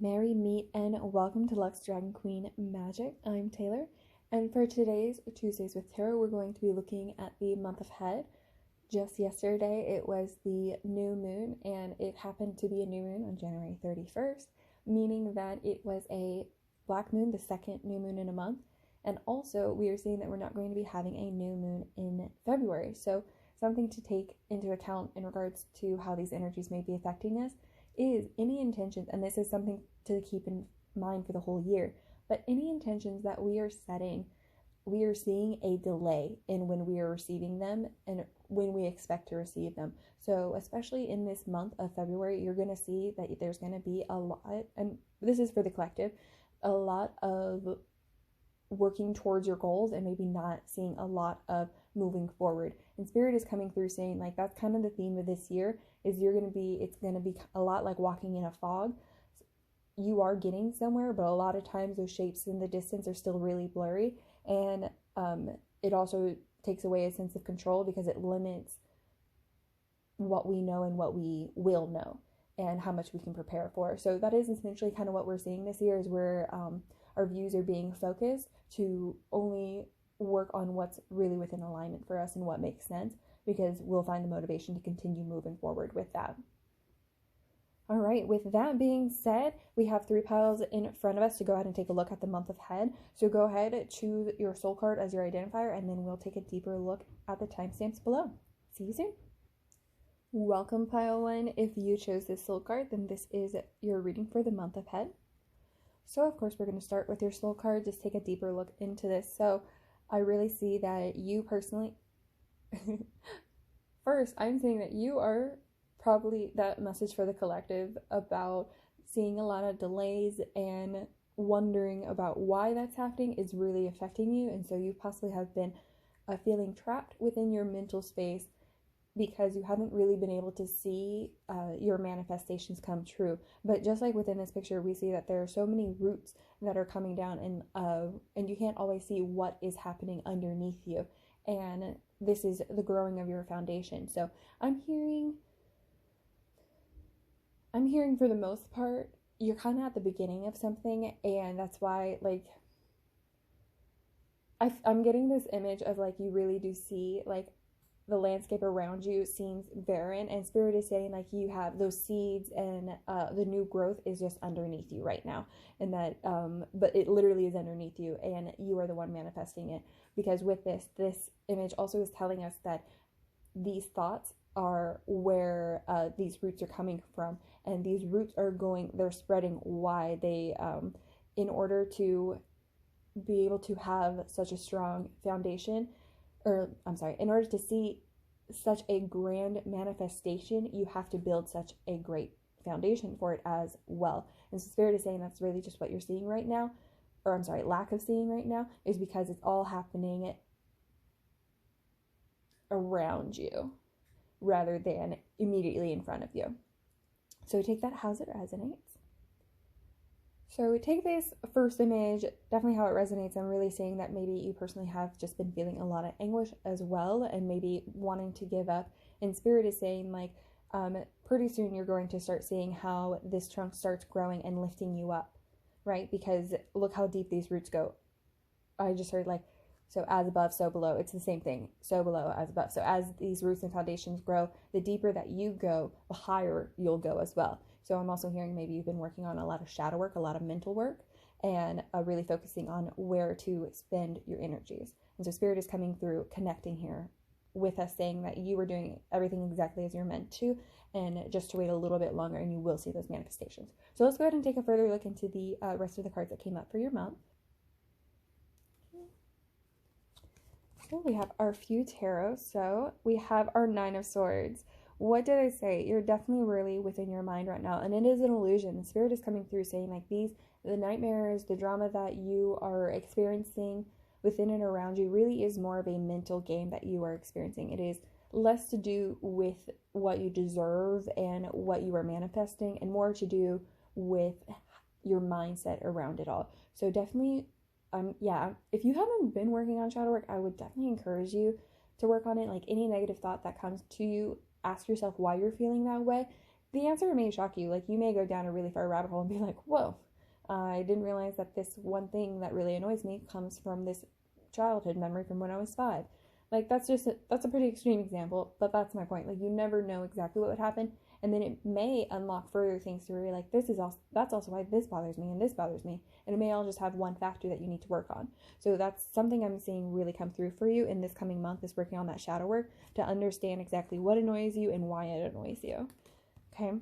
Merry meet and welcome to Lux Dragon Queen Magic. I'm Taylor, and for today's Tuesdays with Tarot, we're going to be looking at the month ahead. Just yesterday, it was the new moon, and it happened to be a new moon on January 31st, meaning that it was a black moon, the second new moon in a month, and also we are seeing that we're not going to be having a new moon in February, so something to take into account in regards to how these energies may be affecting us is any intentions, and this is something to keep in mind for the whole year, but any intentions that we are setting, we are seeing a delay in when we are receiving them and when we expect to receive them. So especially in this month of February, you're going to see that there's going to be a lot, and this is for the collective, a lot of working towards your goals and maybe not seeing a lot of moving forward. And Spirit is coming through saying, like, that's kind of the theme of this year, is it's going to be a lot like walking in a fog. You are getting somewhere, but a lot of times those shapes in the distance are still really blurry, and it also takes away a sense of control because it limits what we know and what we will know and how much we can prepare for. So that is essentially kind of what we're seeing this year, is where our views are being focused to only work on what's really within alignment for us and what makes sense, because we'll find the motivation to continue moving forward with that. All right, with that being said, we have 3 piles in front of us to go ahead and take a look at the month ahead. So go ahead, choose your soul card as your identifier, and then we'll take a deeper look at the timestamps below. See you soon. Welcome, pile 1. If you chose this soul card, then this is your reading for the month ahead. So of course, we're going to start with your soul card, just take a deeper look into this. So I really see that you personally, first, I'm saying that you are probably that message for the collective about seeing a lot of delays and wondering about why that's happening is really affecting you. And so you possibly have been feeling trapped within your mental space because you haven't really been able to see your manifestations come true. But just like within this picture, we see that there are so many roots that are coming down, and you can't always see what is happening underneath you. And this is the growing of your foundation. So I'm hearing for the most part, you're kind of at the beginning of something, and that's why, like, I'm getting this image of, like, you really do see, like, the landscape around you seems barren, and Spirit is saying, like, you have those seeds, and the new growth is just underneath you right now, and that but it literally is underneath you, and you are the one manifesting it. Because with this image also is telling us that these thoughts are where these roots are coming from, and these roots are they're spreading wide. They in order to be able to have such a strong foundation, in order to see such a grand manifestation, you have to build such a great foundation for it as well. And so Spirit is saying that's really just what you're seeing right now, or lack of seeing right now, is because it's all happening around you rather than immediately in front of you. So take that as it resonates. So take this first image, definitely how it resonates. I'm really seeing that maybe you personally have just been feeling a lot of anguish as well, and maybe wanting to give up. And Spirit is saying, like, pretty soon you're going to start seeing how this trunk starts growing and lifting you up, right? Because look how deep these roots go. I just heard, like, so as above, so below. It's the same thing. So below, as above. So as these roots and foundations grow, the deeper that you go, the higher you'll go as well. So I'm also hearing maybe you've been working on a lot of shadow work, a lot of mental work, and really focusing on where to spend your energies. And so Spirit is coming through, connecting here with us, saying that you are doing everything exactly as you're meant to, and just to wait a little bit longer and you will see those manifestations. So let's go ahead and take a further look into the rest of the cards that came up for your month. So we have our few tarot. So we have our 9 of Swords. What did I say? You're definitely really within your mind right now, and it is an illusion. The Spirit is coming through saying, like, the nightmares, the drama that you are experiencing within and around you really is more of a mental game that you are experiencing. It is less to do with what you deserve and what you are manifesting, and more to do with your mindset around it all. So definitely, if you haven't been working on shadow work, I would definitely encourage you to work on it. Like, any negative thought that comes to you, ask yourself why you're feeling that way, the answer may shock you. Like, you may go down a really far rabbit hole and be like, whoa, I didn't realize that this one thing that really annoys me comes from this childhood memory from when I was 5. Like, that's a pretty extreme example, but that's my point. Like, you never know exactly what would happen, and then it may unlock further things to where you're like, that's also why this bothers me and this bothers me, and it may all just have one factor that you need to work on. So that's something I'm seeing really come through for you in this coming month, is working on that shadow work to understand exactly what annoys you and why it annoys you. Okay.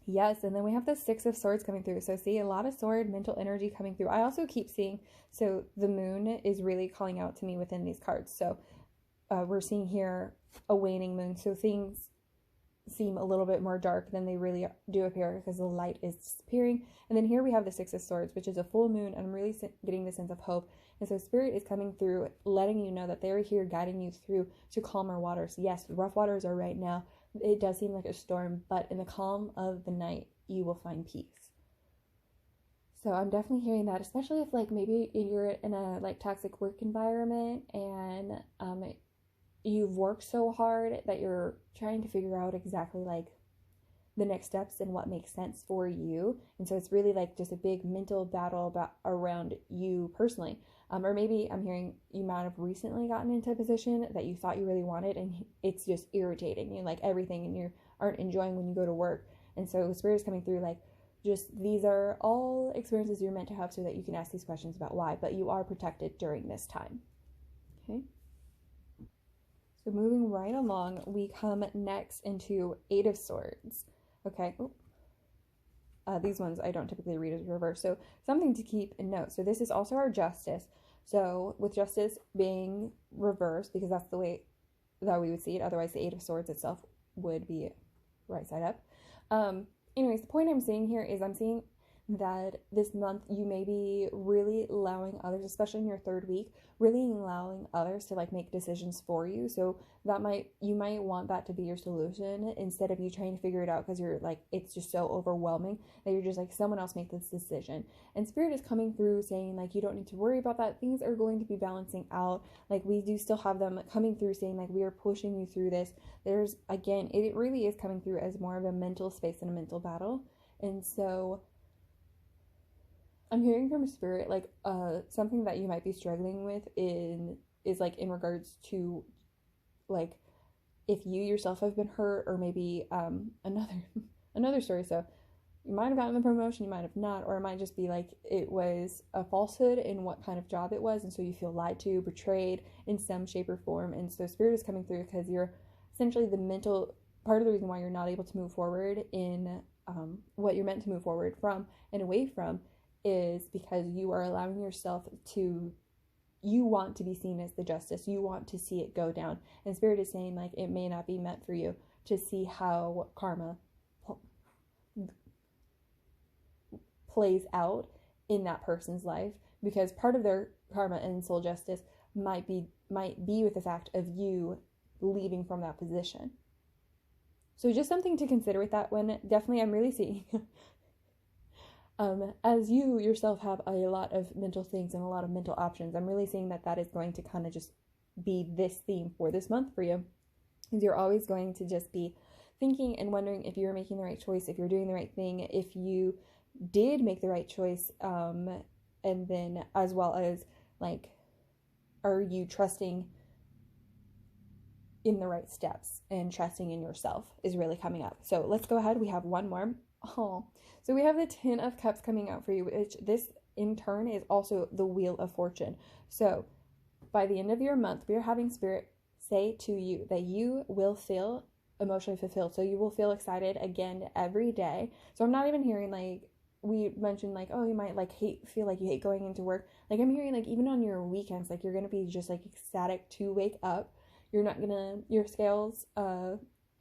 Yes, and then we have the Six of Swords coming through. So see, a lot of sword, mental energy coming through. I also keep seeing, so the moon is really calling out to me within these cards. So we're seeing here a waning moon. So things seem a little bit more dark than they really do appear because the light is disappearing. And then here we have the Six of Swords, which is a full moon, and I'm really getting the sense of hope. And so Spirit is coming through, letting you know that they're here guiding you through to calmer waters. Yes, rough waters are right now. It does seem like a storm, but in the calm of the night, you will find peace. So I'm definitely hearing that, especially if like maybe you're in a like toxic work environment and you've worked so hard that you're trying to figure out exactly like the next steps and what makes sense for you. And so it's really like just a big mental battle around you personally. Or maybe I'm hearing you might have recently gotten into a position that you thought you really wanted, and it's just irritating you, like everything, and you aren't enjoying when you go to work. And so Spirit is coming through like, just these are all experiences you're meant to have so that you can ask these questions about why, but you are protected during this time. Okay. So moving right along, we come next into Eight of Swords. Okay. These ones I don't typically read as reverse, so something to keep in note. So this is also our Justice. So with Justice being reversed, because that's the way that we would see it, otherwise the Eight of Swords itself would be right side up. Anyways, the point I'm seeing here is I'm seeing that this month you may be really allowing others, especially in your 3rd week, really allowing others to like make decisions for you. So that you might want that to be your solution instead of you trying to figure it out, because you're like, it's just so overwhelming that you're just like, someone else make this decision. And Spirit is coming through saying like, you don't need to worry about that. Things are going to be balancing out. Like, we do still have them coming through saying like, we are pushing you through this. There's, again, it really is coming through as more of a mental space and a mental battle. And so I'm hearing from Spirit like something that you might be struggling with is like in regards to like if you yourself have been hurt, or maybe another story. So you might have gotten the promotion, you might have not, or it might just be like it was a falsehood in what kind of job it was, and so you feel lied to, betrayed in some shape or form. And so Spirit is coming through because you're essentially the mental part of the reason why you're not able to move forward in what you're meant to move forward from and away from is because you are allowing yourself to, you want to be seen as the Justice, you want to see it go down. And Spirit is saying like, it may not be meant for you to see how karma plays out in that person's life, because part of their karma and soul justice might be with the fact of you leaving from that position. So just something to consider with that one. Definitely I'm really seeing as you yourself have a lot of mental things and a lot of mental options, I'm really seeing that is going to kind of just be this theme for this month for you. Because you're always going to just be thinking and wondering if you're making the right choice, if you're doing the right thing, if you did make the right choice, and then as well as like, are you trusting in the right steps, and trusting in yourself is really coming up. So let's go ahead. We have one more. Oh, so we have the Ten of Cups coming out for you, which this in turn is also the Wheel of Fortune. So by the end of your month, we are having Spirit say to you that you will feel emotionally fulfilled. So you will feel excited again every day. So I'm not even hearing like, we mentioned like, oh, you might like feel like you hate going into work. Like, I'm hearing like, even on your weekends, like you're going to be just like ecstatic to wake up. You're not going to, your scales,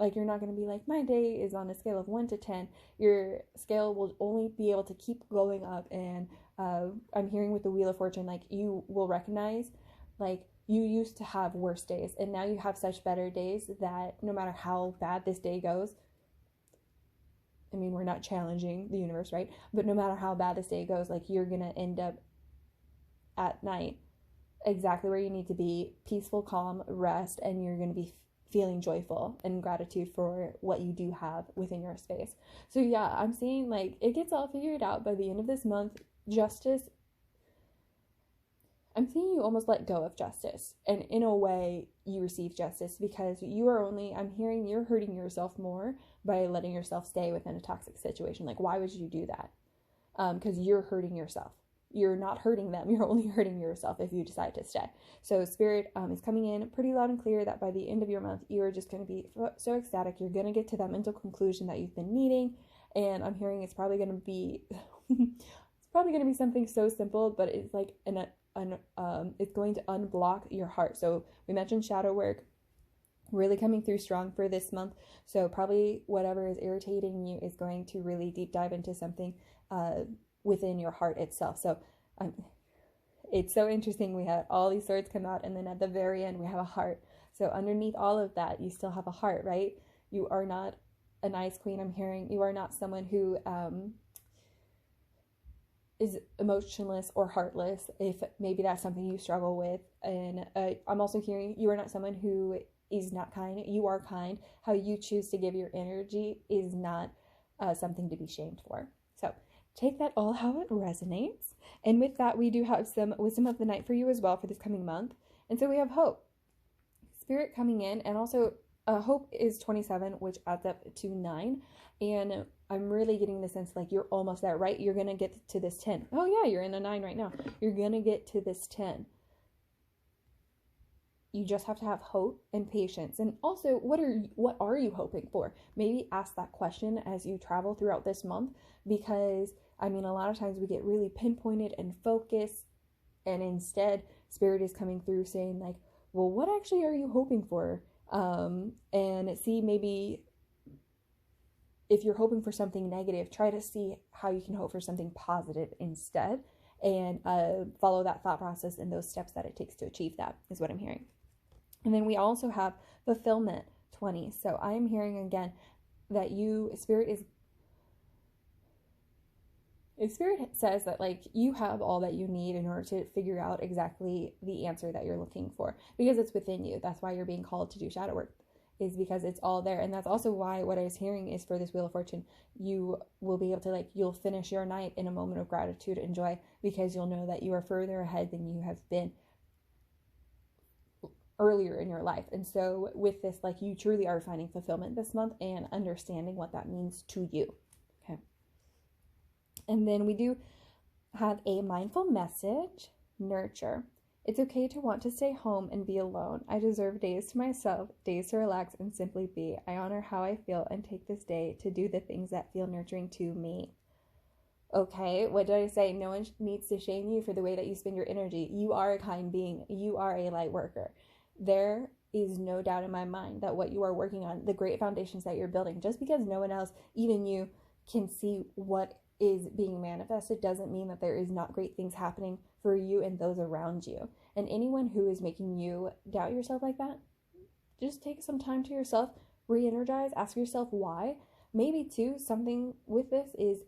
like you're not going to be like, my day is on a scale of 1 to 10. Your scale will only be able to keep going up. And I'm hearing with the Wheel of Fortune, like you will recognize like you used to have worse days, and now you have such better days that no matter how bad this day goes, I mean, we're not challenging the universe, right? But no matter how bad this day goes, like you're going to end up at night exactly where you need to be, peaceful, calm, rest, and you're going to be feeling joyful and gratitude for what you do have within your space. So yeah, I'm seeing like it gets all figured out by the end of this month. Justice, I'm seeing you almost let go of justice, and in a way you receive justice, because I'm hearing you're hurting yourself more by letting yourself stay within a toxic situation. Like, why would you do that? Because you're hurting yourself. You're not hurting them. You're only hurting yourself if you decide to stay. So Spirit is coming in pretty loud and clear that by the end of your month, you're just going to be so ecstatic. You're going to get to that mental conclusion that you've been needing. And I'm hearing it's probably going to be, something so simple, but it's like it's going to unblock your heart. So we mentioned shadow work really coming through strong for this month. So probably whatever is irritating you is going to really deep dive into something within your heart itself. So it's so interesting. We had all these swords come out, and then at the very end we have a heart. So underneath all of that, you still have a heart, right? You are not a nice queen. I'm hearing you are not someone who is emotionless or heartless, if maybe that's something you struggle with. And I'm also hearing you are not someone who is not kind. You are kind. How you choose to give your energy is not something to be shamed for. So take that all how it resonates. And with that, we do have some wisdom of the night for you as well for this coming month. And so we have hope, Spirit coming in, and also hope is 27, which adds up to 9. And I'm really getting the sense like you're almost there, right? You're going to get to this 10. Oh yeah, you're in a 9 right now. You're going to get to this 10. You just have to have hope and patience. And also, what are you hoping for? Maybe ask that question as you travel throughout this month, because I mean, a lot of times we get really pinpointed and focused, and instead Spirit is coming through saying like, well, what actually are you hoping for? And see, maybe if you're hoping for something negative, try to see how you can hope for something positive instead, and follow that thought process and those steps that it takes to achieve that, is what I'm hearing. And then we also have fulfillment 20. So I'm hearing again that Spirit says that like you have all that you need in order to figure out exactly the answer that you're looking for, because it's within you. That's why you're being called to do shadow work, is because it's all there. And that's also why what I was hearing is for this Wheel of Fortune, you will be able to you'll finish your night in a moment of gratitude and joy, because you'll know that you are further ahead than you have been earlier in your life. And so with this, you truly are finding fulfillment this month and understanding what that means to you. Okay. And then we do have a mindful message, nurture. It's okay to want to stay home and be alone. I deserve days to myself, days to relax and simply be. I honor how I feel and take this day to do the things that feel nurturing to me. Okay, what did I say? No one needs to shame you for the way that you spend your energy. You are a kind being. You are a light worker. There is no doubt in my mind that what you are working on, the great foundations that you're building, just because no one else, even you, can see what is being manifested, doesn't mean that there is not great things happening for you and those around you. And anyone who is making you doubt yourself like that, just take some time to yourself, re-energize, ask yourself why. Maybe too, something with this is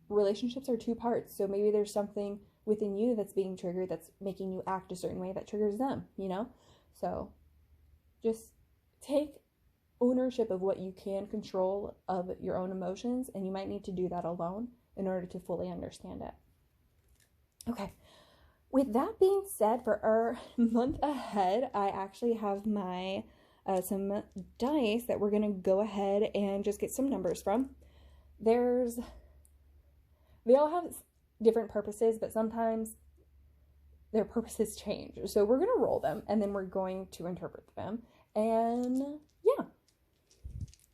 relationships are 2 parts. So maybe there's something within you that's being triggered that's making you act a certain way that triggers them, So just take ownership of what you can control of your own emotions, and you might need to do that alone in order to fully understand it. Okay, with that being said, for our month ahead, I actually have my some dice that we're gonna go ahead and just get some numbers from. They all have different purposes, but sometimes their purposes change. So we're going to roll them, and then we're going to interpret them. And yeah,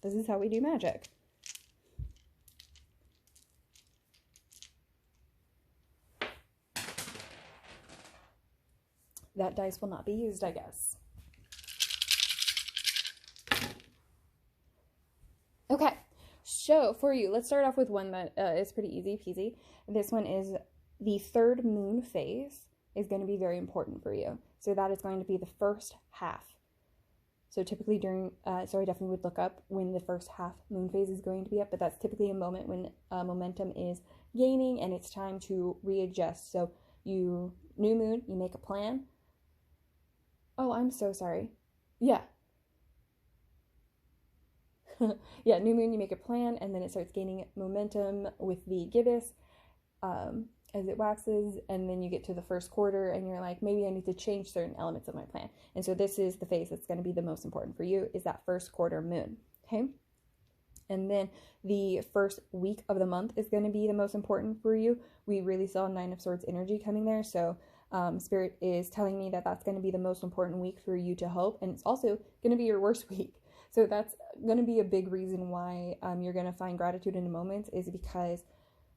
this is how we do magic. That dice will not be used, I guess. Okay, so for you, let's start off with one that is pretty easy peasy. This one is the 3rd moon phase is going to be very important for you. So that is going to be the first half. So typically during, I definitely would look up when the first half moon phase is going to be up, but that's typically a moment when momentum is gaining and it's time to readjust. So new moon, you make a plan. Oh, I'm so sorry. Yeah. Yeah, new moon, you make a plan, and then it starts gaining momentum with the gibbous as it waxes, and then you get to the first quarter, and you're like, maybe I need to change certain elements of my plan. And so this is the phase that's going to be the most important for you, is that first quarter moon, okay? And then the first week of the month is going to be the most important for you. We really saw Nine of Swords energy coming there, so Spirit is telling me that that's going to be the most important week for you to hope, and it's also going to be your worst week. So that's going to be a big reason why you're going to find gratitude in the moments, is because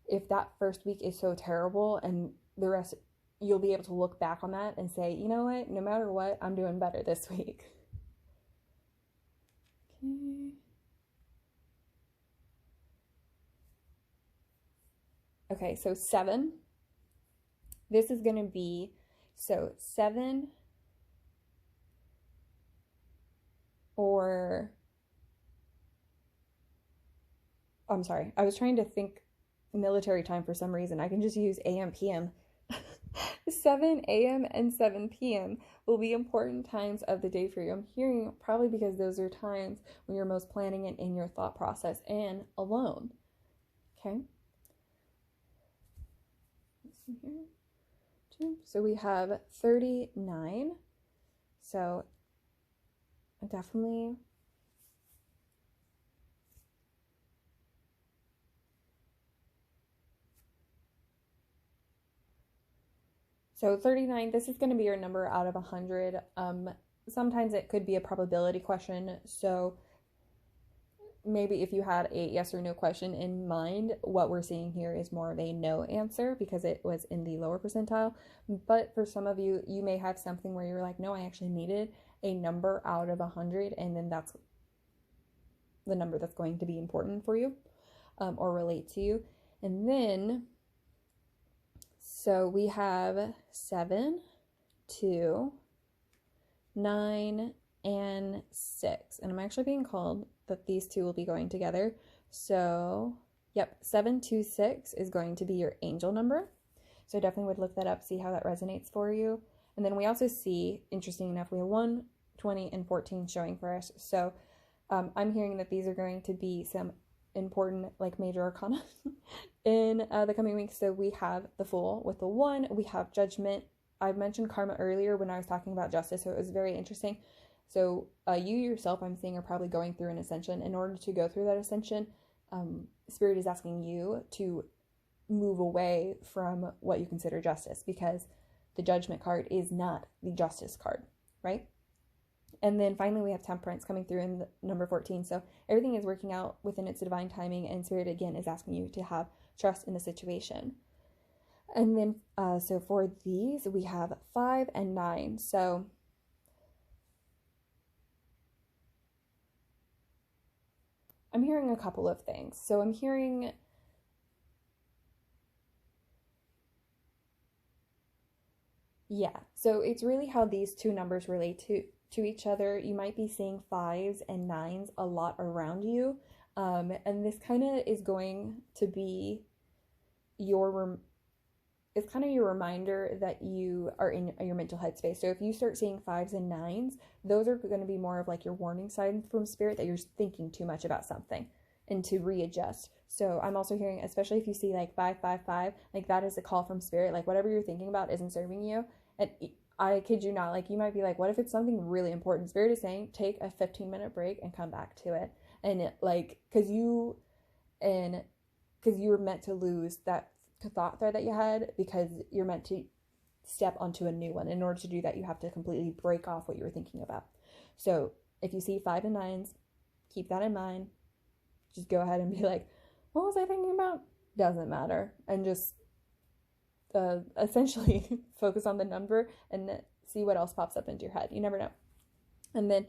if that first week is so terrible, and the rest, you'll be able to look back on that and say, you know what, no matter what, I'm doing better this week. Okay, so 7. This is going to be, so 7 or, I'm sorry, I was trying to think military time for some reason. I can just use AM, PM. 7 a.m. and 7 p.m. will be important times of the day for you. I'm hearing probably because those are times when you're most planning and in your thought process and alone. Okay. Let's see here. So we have 39. So definitely So 39, this is going to be your number out of 100. Sometimes it could be a probability question. So maybe if you had a yes or no question in mind, what we're seeing here is more of a no answer because it was in the lower percentile. But for some of you, you may have something where you're like, no, I actually needed a number out of 100, and then that's the number that's going to be important for you or relate to you. And then so we have 7, 2, 9, and 6. And I'm actually being called that these two will be going together. So, yep, 726 is going to be your angel number. So I definitely would look that up, see how that resonates for you. And then we also see, interesting enough, we have 1, 20, and 14 showing for us. So I'm hearing that these are going to be some important like major arcana in the coming weeks. So we have the Fool with the 1, we have Judgment. I mentioned karma earlier when I was talking about justice, so it was very interesting. So you yourself, I'm seeing, are probably going through an ascension. In order to go through that ascension, Spirit is asking you to move away from what you consider justice, because the Judgment card is not the Justice card, right? And then finally we have Temperance coming through in the number 14. So everything is working out within its divine timing, and Spirit again is asking you to have trust in the situation. And then so for these we have 5 and 9. So I'm hearing a couple of things. So I'm hearing so it's really how these two numbers relate to each other. You might be seeing 5s and 9s a lot around you, and this kind of is going to be it's kind of your reminder that you are in your mental headspace. So if you start seeing 5s and 9s, those are going to be more of like your warning signs from Spirit that you're thinking too much about something and to readjust. So I'm also hearing, especially if you see like 5, 5, 5, like that is a call from Spirit. Like whatever you're thinking about isn't serving you. And I kid you not, like you might be like, what if it's something really important? Spirit is saying, take a 15-minute break and come back to it. And like, because you were meant to lose that thought thread that you had, because you're meant to step onto a new one. In order to do that, you have to completely break off what you were thinking about. So if you see 5 and 9s, keep that in mind. Just go ahead and be like, what was I thinking about? Doesn't matter. And just essentially focus on the number and see what else pops up into your head. You never know. And then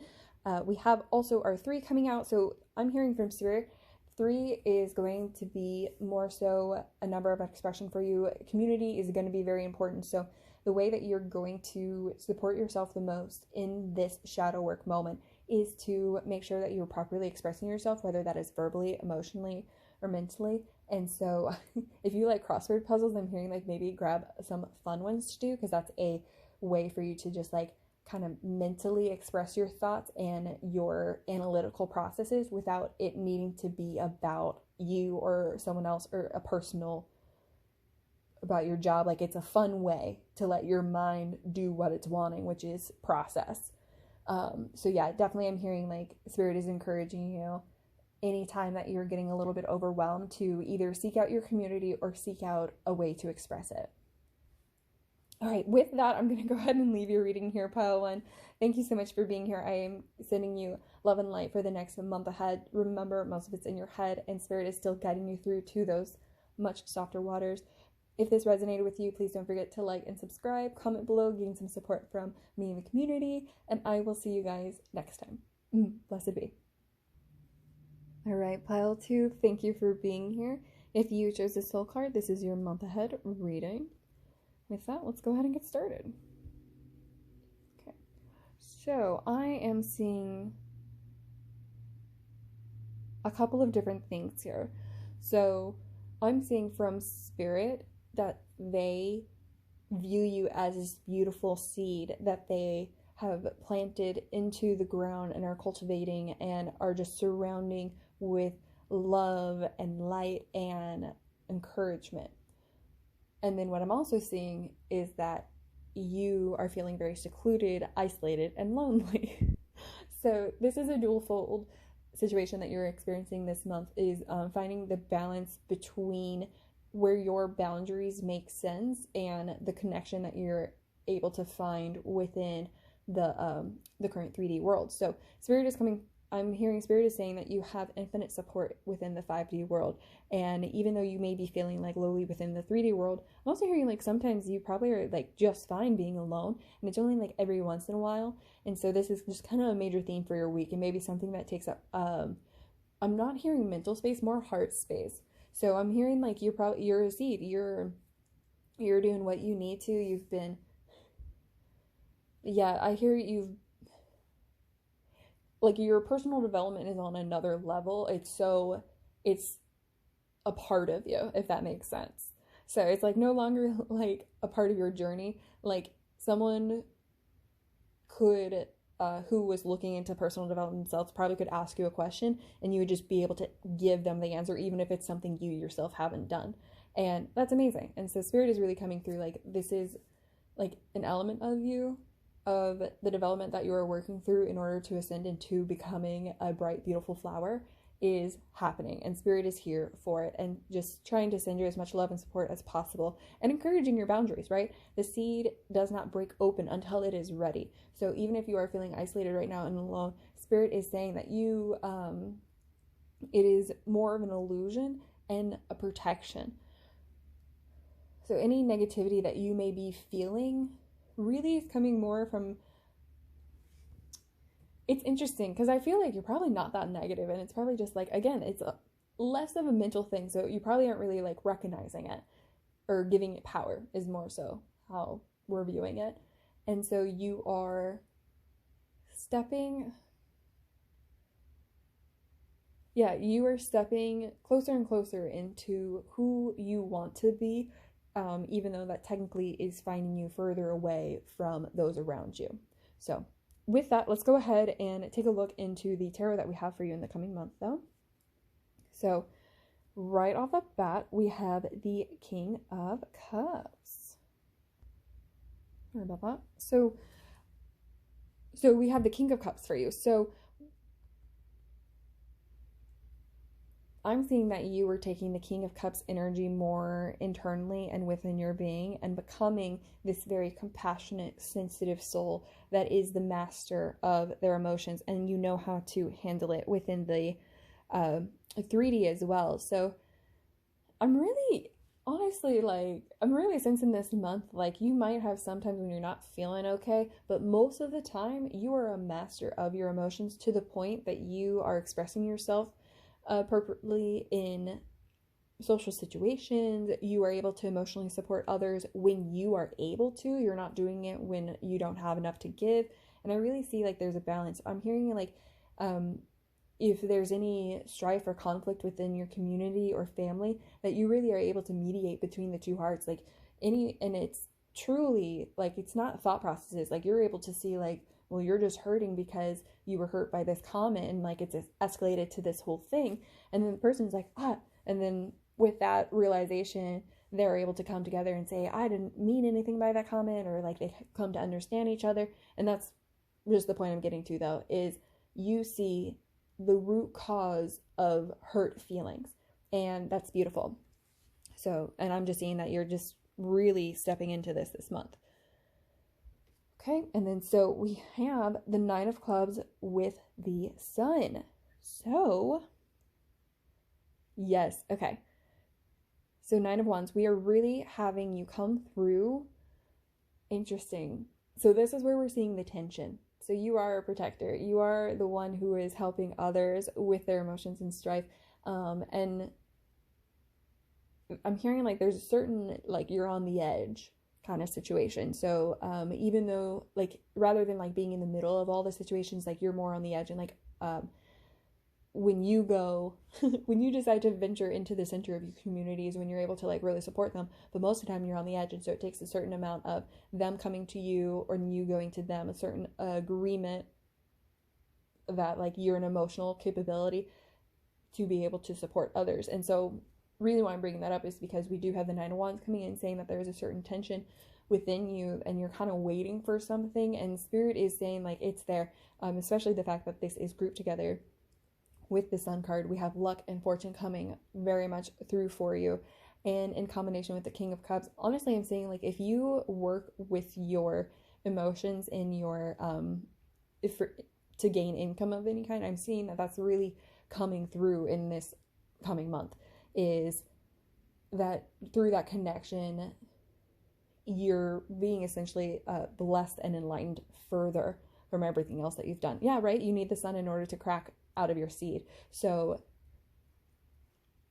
we have also our 3 coming out. So I'm hearing from Spirit, 3 is going to be more so a number of expression for you. Community is going to be very important. So the way that you're going to support yourself the most in this shadow work moment is to make sure that you're properly expressing yourself, whether that is verbally, emotionally, or mentally. And so if you like crossword puzzles, I'm hearing like maybe grab some fun ones to do, because that's a way for you to just like kind of mentally express your thoughts and your analytical processes without it needing to be about you or someone else or a personal, about your job. Like, it's a fun way to let your mind do what it's wanting, which is process. So yeah, definitely I'm hearing like Spirit is encouraging you anytime that you're getting a little bit overwhelmed to either seek out your community or seek out a way to express it. All right, with that, I'm going to go ahead and leave your reading here, Pile 1. Thank you so much for being here. I am sending you love and light for the next month ahead. Remember, most of it's in your head, and Spirit is still guiding you through to those much softer waters. If this resonated with you, please don't forget to like and subscribe, comment below, getting some support from me and the community, and I will see you guys next time. Blessed be. All right, Pile 2, thank you for being here. If you chose the soul card, this is your month ahead reading. With that, let's go ahead and get started. Okay, so I am seeing a couple of different things here. So I'm seeing from Spirit that they view you as this beautiful seed that they have planted into the ground and are cultivating and are just surrounding with love and light and encouragement. And then what I'm also seeing is that you are feeling very secluded, isolated, and lonely. So this is a dual-fold situation that you're experiencing this month, is finding the balance between where your boundaries make sense and the connection that you're able to find within the current 3D world. So Spirit is coming, I'm hearing Spirit is saying that you have infinite support within the 5D world. And even though you may be feeling like lowly within the 3D world, I'm also hearing like sometimes you probably are like just fine being alone, and it's only like every once in a while. And so this is just kind of a major theme for your week, and maybe something that takes up, I'm not hearing mental space, more heart space. So I'm hearing like you're a seed, you're doing what you need to. You've been, yeah, I hear you've, like, your personal development is on another level. It's a part of you, if that makes sense. So it's like no longer like a part of your journey. Like someone could, who was looking into personal development themselves, probably could ask you a question and you would just be able to give them the answer, even if it's something you yourself haven't done. And that's amazing. And so Spirit is really coming through like this is like an element of you, of the development that you are working through in order to ascend into becoming a bright, beautiful flower is happening, and Spirit is here for it and just trying to send you as much love and support as possible and encouraging your boundaries, right? The seed does not break open until it is ready. So even if you are feeling isolated right now and alone, Spirit is saying that you, it is more of an illusion and a protection. So any negativity that you may be feeling really is coming more from, it's interesting because I feel like you're probably not that negative, and it's probably just like, again, it's less of a mental thing, so you probably aren't really like recognizing it or giving it power, is more so how we're viewing it. And so you are stepping, yeah, you are stepping closer and closer into who you want to be, even though that technically is finding you further away from those around you. So with that, let's go ahead and take a look into the tarot that we have for you in the coming month, though. So right off the bat, we have the King of Cups. Sorry about that. So we have the King of Cups for you. So I'm seeing that you were taking the King of Cups energy more internally and within your being and becoming this very compassionate, sensitive soul that is the master of their emotions, and you know how to handle it within the 3D as well. So I'm really, honestly, like, I'm really sensing this month, like, you might have sometimes when you're not feeling okay, but most of the time you are a master of your emotions to the point that you are expressing yourself appropriately in social situations. You are able to emotionally support others when you are able to. You're not doing it when you don't have enough to give. And I really see like there's a balance. I'm hearing like if there's any strife or conflict within your community or family, that you really are able to mediate between the two hearts. Like and it's truly, like, it's not thought processes. Like, you're able to see, like, well, you're just hurting because you were hurt by this comment, and like it's escalated to this whole thing. And then the person's like, and then with that realization, they're able to come together and say, I didn't mean anything by that comment, or like they come to understand each other. And that's just the point I'm getting to, though, is you see the root cause of hurt feelings, and that's beautiful. So, and I'm just seeing that you're just really stepping into this month. Okay, and then so we have the Nine of Clubs with the Sun. So, yes, okay. So Nine of Wands, we are really having you come through. Interesting. So this is where we're seeing the tension. So you are a protector. You are the one who is helping others with their emotions and strife. And I'm hearing like there's a certain, like, you're on the edge kind of situation. So even though, like, rather than like being in the middle of all the situations, like you're more on the edge. And like when you go when you decide to venture into the center of your communities, when you're able to like really support them, but most of the time you're on the edge. And so it takes a certain amount of them coming to you or you going to them, a certain agreement that like you're an emotional capability to be able to support others. And so reason why I'm bringing that up is because we do have the Nine of Wands coming in saying that there is a certain tension within you and you're kind of waiting for something, and Spirit is saying like it's there, especially the fact that this is grouped together with the Sun card. We have luck and fortune coming very much through for you, and in combination with the King of Cups, honestly I'm saying like if you work with your emotions and your to gain income of any kind, I'm seeing that that's really coming through in this coming month, is that through that connection you're being essentially blessed and enlightened further from everything else that you've done. Yeah, right, you need the Sun in order to crack out of your seed. So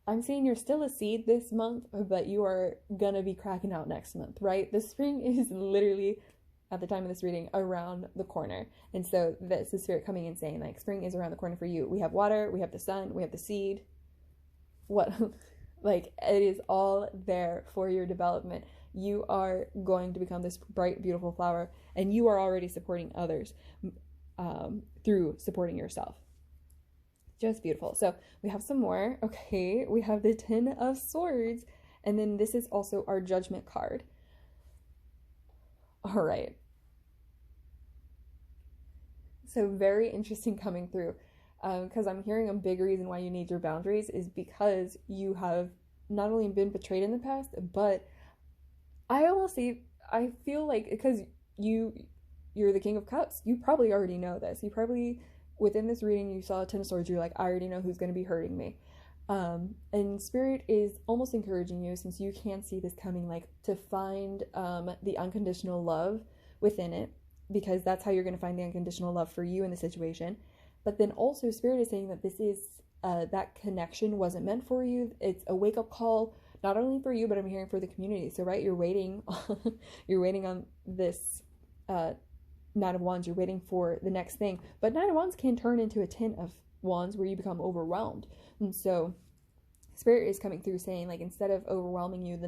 I'm saying you're still a seed this month, but you are gonna be cracking out next month, right? The spring is literally, at the time of this reading, around the corner. And so that's the Spirit coming in saying like spring is around the corner for you. We have water, we have the Sun, we have the seed. What like it is all there for your development. You are going to become this bright, beautiful flower, and you are already supporting others through supporting yourself. Just beautiful. So we have some more. Okay, we have the Ten of Swords, and then this is also our Judgment card. All right. So very interesting coming through, because I'm hearing a big reason why you need your boundaries is because you have not only been betrayed in the past, but I feel like because you're the King of Cups, you probably already know this. You probably, within this reading, you saw a Ten of Swords, you're like, I already know who's going to be hurting me. And Spirit is almost encouraging you, since you can see this coming, like to find the unconditional love within it, because that's how you're going to find the unconditional love for you in the situation. But then also Spirit is saying that this is that connection wasn't meant for you. It's a wake-up call, not only for you, but I'm hearing for the community. So right, you're waiting on this Nine of Wands. You're waiting for the next thing, but Nine of Wands can turn into a Ten of Wands where you become overwhelmed. And so Spirit is coming through saying like instead of overwhelming you,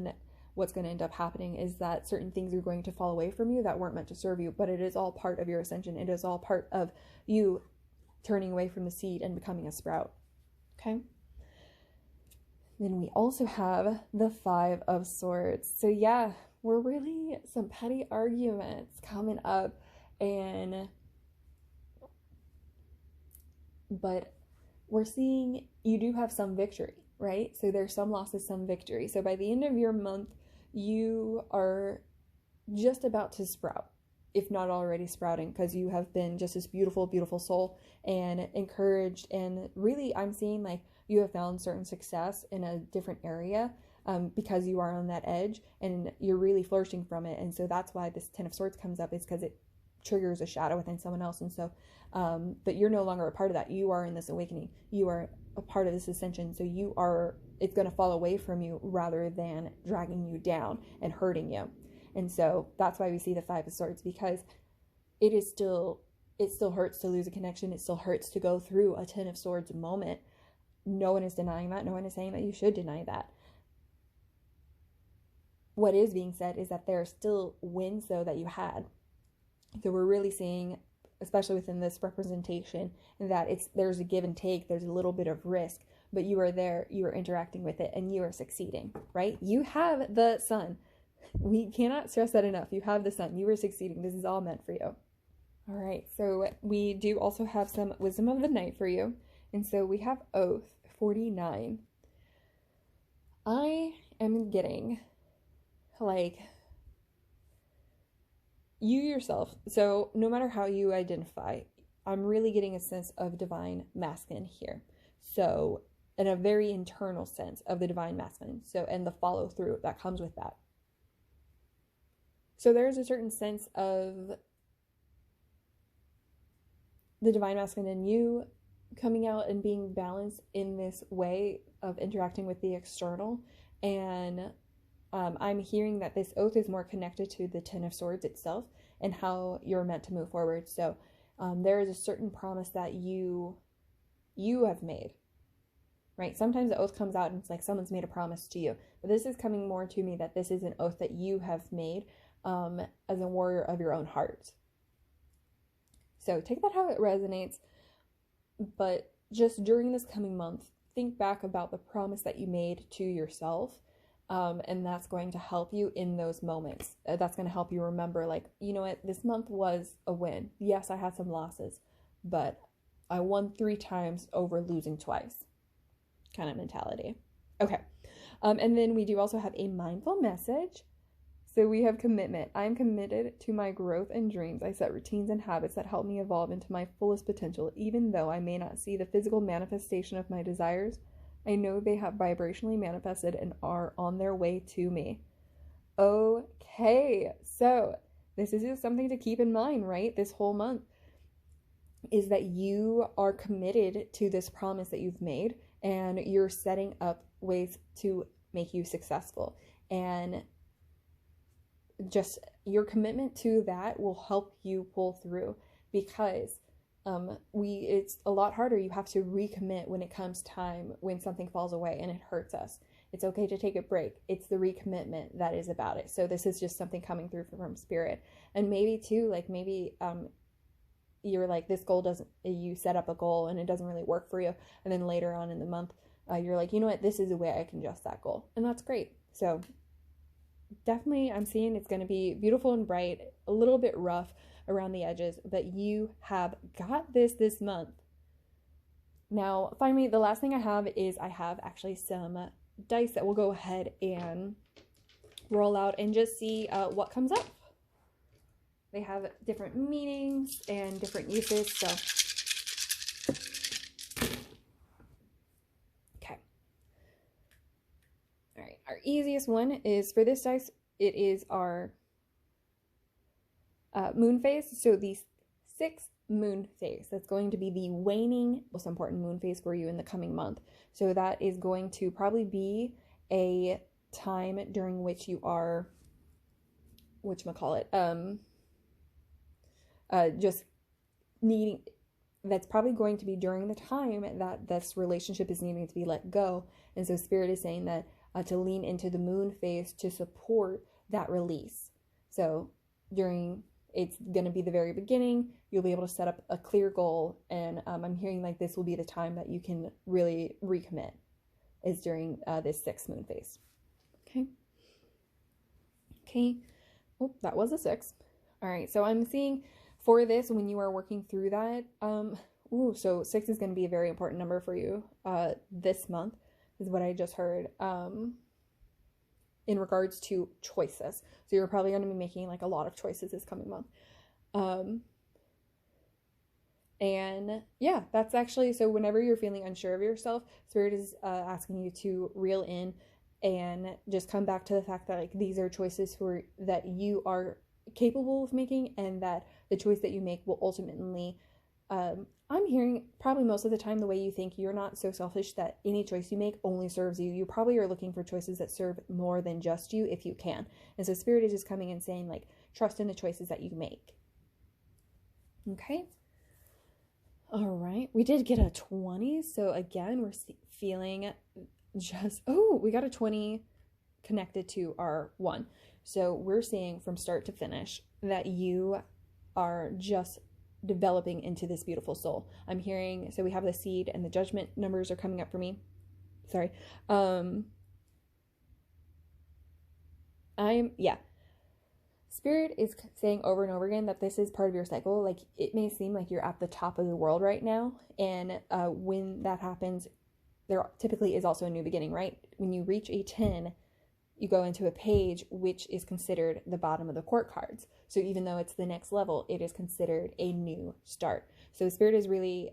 what's going to end up happening is that certain things are going to fall away from you that weren't meant to serve you, but it is all part of your ascension. It is all part of you turning away from the seed and becoming a sprout. Okay. Then we also have the Five of Swords. So yeah, we're really some petty arguments coming up, but we're seeing you do have some victory, right? So there's some losses, some victory. So by the end of your month, you are just about to sprout, if not already sprouting, because you have been just this beautiful, beautiful soul and encouraged. And really, I'm seeing like you have found certain success in a different area because you are on that edge and you're really flourishing from it. And so that's why this Ten of Swords comes up, is because it triggers a shadow within someone else. And so, but you're no longer a part of that. You are in this awakening. You are a part of this ascension. So it's going to fall away from you rather than dragging you down and hurting you. And so that's why we see the Five of Swords, because it still hurts to lose a connection. It still hurts to go through a Ten of Swords moment. No one is denying that. No one is saying that you should deny that. what is being said is that there are still wins though that you had. So we're really seeing, especially within this representation, that there's a give and take, there's a little bit of risk, but you are there, you are interacting with it, and you are succeeding, right? You have the sun. We cannot stress that enough. You have the sun. You are succeeding. This is all meant for you. All right, so we do also have some wisdom of the night for you. And so we have Oath 49. I am getting, like, you yourself. So no matter how you identify, I'm really getting a sense of divine masculine here. So in a very internal sense of the divine masculine. So, and the follow through that comes with that. So there's a certain sense of the divine masculine in you coming out and being balanced in this way of interacting with the external. And I'm hearing that this oath is more connected to the Ten of Swords itself and how you're meant to move forward. So there is a certain promise that you have made, right? Sometimes the oath comes out and it's like someone's made a promise to you, but this is coming more to me that this is an oath that you have made as a warrior of your own heart. So take that how it resonates, but just during this coming month, think back about the promise that you made to yourself, and that's going to help you in those moments. That's going to help you remember, like, you know what, this month was a win. Yes, I had some losses, but I won 3 times over losing twice kind of mentality. Okay, and then we do also have a mindful message. So we have commitment. I am committed to my growth and dreams. I set routines and habits that help me evolve into my fullest potential. Even though I may not see the physical manifestation of my desires, I know they have vibrationally manifested and are on their way to me. Okay, so this is just something to keep in mind, right? This whole month is that you are committed to this promise that you've made, and you're setting up ways to make you successful. And just your commitment to that will help you pull through, because it's a lot harder. You have to recommit when it comes time, when something falls away and it hurts us. It's okay to take a break. It's the recommitment that is about it. So this is just something coming through from spirit. And maybe too, like maybe you're like, this goal doesn't, you set up a goal and it doesn't really work for you, and then later on in the month you're like, you know what, this is a way I can adjust that goal, and that's great. So definitely I'm seeing it's going to be beautiful and bright, a little bit rough around the edges, but you have got this month. Now, finally, the last thing I have is I have actually some dice that we'll go ahead and roll out and just see what comes up. They have different meanings and different uses, so our easiest one is for this dice. It is our moon phase. So the 6th moon phase, that's going to be the waning, most important moon phase for you in the coming month. So that is going to probably be a time during which you are, just needing, that's probably going to be during the time that this relationship is needing to be let go. And so Spirit is saying that to lean into the moon phase to support that release. So it's going to be the very beginning, you'll be able to set up a clear goal, and I'm hearing like this will be the time that you can really recommit, is during this 6th moon phase. Okay. Oh, that was a 6. All right, so I'm seeing for this, when you are working through that, so 6 is going to be a very important number for you this month, is what I just heard, in regards to choices. So you're probably going to be making like a lot of choices this coming month. And yeah, that's actually, so whenever you're feeling unsure of yourself, Spirit is asking you to reel in and just come back to the fact that like these are choices that you are capable of making, and that the choice that you make will ultimately, I'm hearing probably most of the time the way you think, you're not so selfish that any choice you make only serves you. You probably are looking for choices that serve more than just you if you can. And so Spirit is just coming and saying like, trust in the choices that you make. Okay. All right. We did get a 20. So again, we're feeling just, we got a 20 connected to are 1. So we're seeing from start to finish that you are just developing into this beautiful soul. I'm hearing, so we have the seed and the judgment numbers are coming up for me. Sorry. Spirit is saying over and over again that this is part of your cycle. Like, it may seem like you're at the top of the world right now, and when that happens, there typically is also a new beginning, right? When you reach a 10, you go into a page which is considered the bottom of the court cards. So even though it's the next level, it is considered a new start. So Spirit is really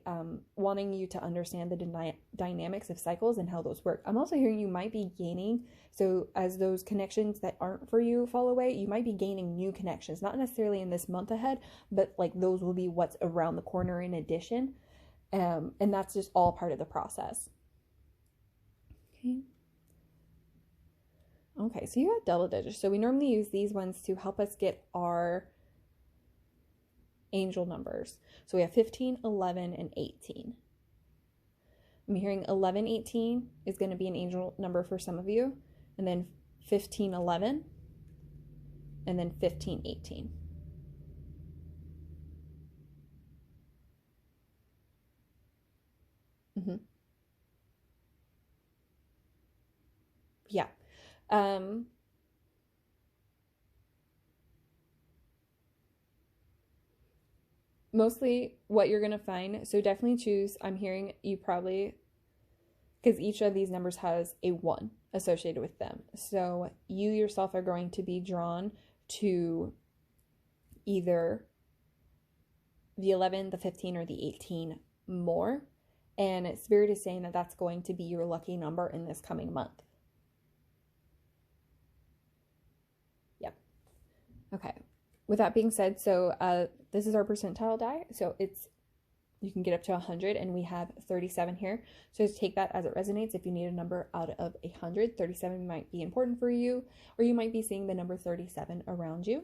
wanting you to understand the dynamics of cycles and how those work. I'm also hearing you might be gaining, so as those connections that aren't for you fall away, you might be gaining new connections, not necessarily in this month ahead, but like those will be what's around the corner in addition. And that's just all part of the process. Okay, so you got double digits. So we normally use these ones to help us get our angel numbers. So we have 15, 11, and 18. I'm hearing 11, 18 is going to be an angel number for some of you, and then 15, 11, and then 15, 18. Yeah. Mostly what you're going to find, so definitely choose, I'm hearing you probably, because each of these numbers has a 1 associated with them. So you yourself are going to be drawn to either the 11, the 15, or the 18 more. And Spirit is saying that that's going to be your lucky number in this coming month. Okay, with that being said, so this is our percentile die. So you can get up to 100, and we have 37 here. So just take that as it resonates. If you need a number out of 100, 37 might be important for you, or you might be seeing the number 37 around you.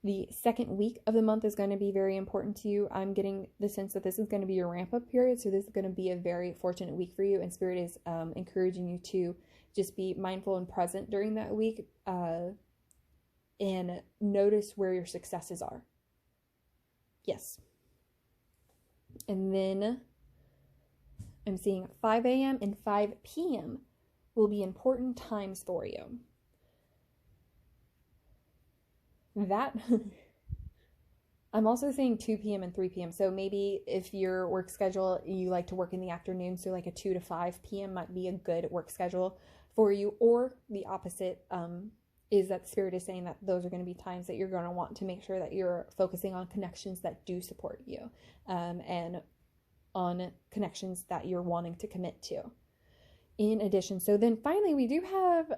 The second week of the month is going to be very important to you. I'm getting the sense that this is going to be your ramp-up period, so this is going to be a very fortunate week for you, and Spirit is encouraging you to just be mindful and present during that week, and notice where your successes are. Yes. And then I'm seeing 5 a.m. and 5 p.m. will be important times for you. That, I'm also seeing 2 p.m. and 3 p.m. So maybe if your work schedule, you like to work in the afternoon, so like a 2 to 5 p.m. might be a good work schedule for you, or the opposite, is that Spirit is saying that those are going to be times that you're going to want to make sure that you're focusing on connections that do support you, and on connections that you're wanting to commit to. In addition, so then finally we do have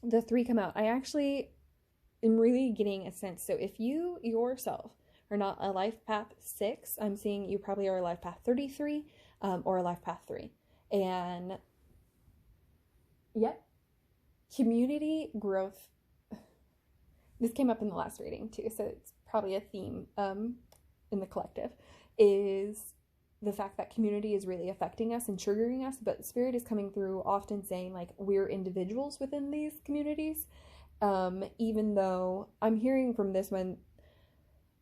the 3 come out. I actually am really getting a sense. So if you yourself are not a life path 6, I'm seeing you probably are a life path 33, or a life path 3. And yep. Community growth, this came up in the last reading too, so it's probably a theme in the collective, is the fact that community is really affecting us and triggering us, but Spirit is coming through often saying like we're individuals within these communities, even though I'm hearing from this one,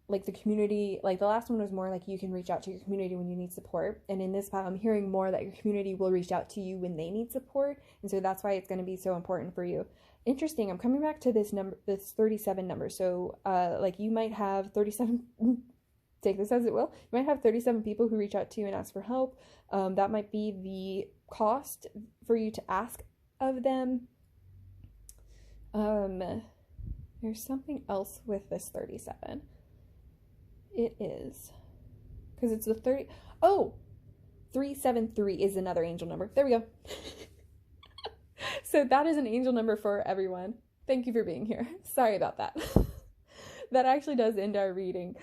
like the community, like the last one was more like you can reach out to your community when you need support, and in this part I'm hearing more that your community will reach out to you when they need support, and so that's why it's going to be so important for you. Interesting, I'm coming back to this number, this 37 number. So like you might have 37 take this as it will, you might have 37 people who reach out to you and ask for help. That might be the cost for you to ask of them. There's something else with this 37. It is, because it's the 30, oh, 373 is another angel number. There we go. So that is an angel number for everyone. Thank you for being here. Sorry about that. That actually does end our reading.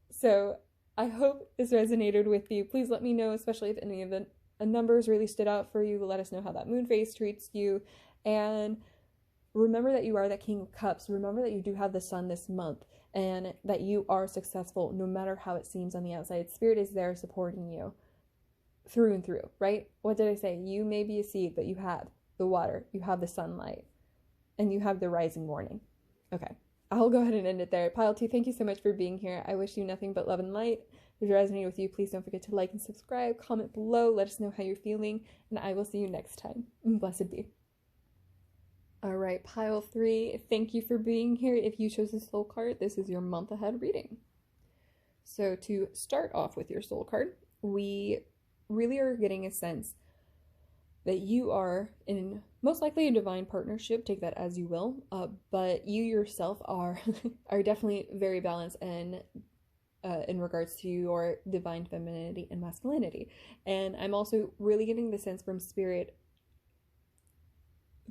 So I hope this resonated with you. Please let me know, especially if any of the numbers really stood out for you. Let us know how that moon phase treats you. And remember that you are that King of Cups. Remember that you do have the sun this month, and that you are successful no matter how it seems on the outside. Spirit is there supporting you through and through, right? What did I say? You may be a seed, but you have the water, you have the sunlight, and you have the rising morning. Okay, I'll go ahead and end it there. Pile 2, thank you so much for being here. I wish you nothing but love and light. If it resonated with you, please don't forget to like and subscribe, comment below, let us know how you're feeling, and I will see you next time. Blessed be. All right, pile 3, thank you for being here. If you chose the soul card, this is your month ahead reading. So to start off with your soul card, we really are getting a sense that you are in most likely a divine partnership, take that as you will, but you yourself are definitely very balanced and in regards to your divine femininity and masculinity. And I'm also really getting the sense from spirit,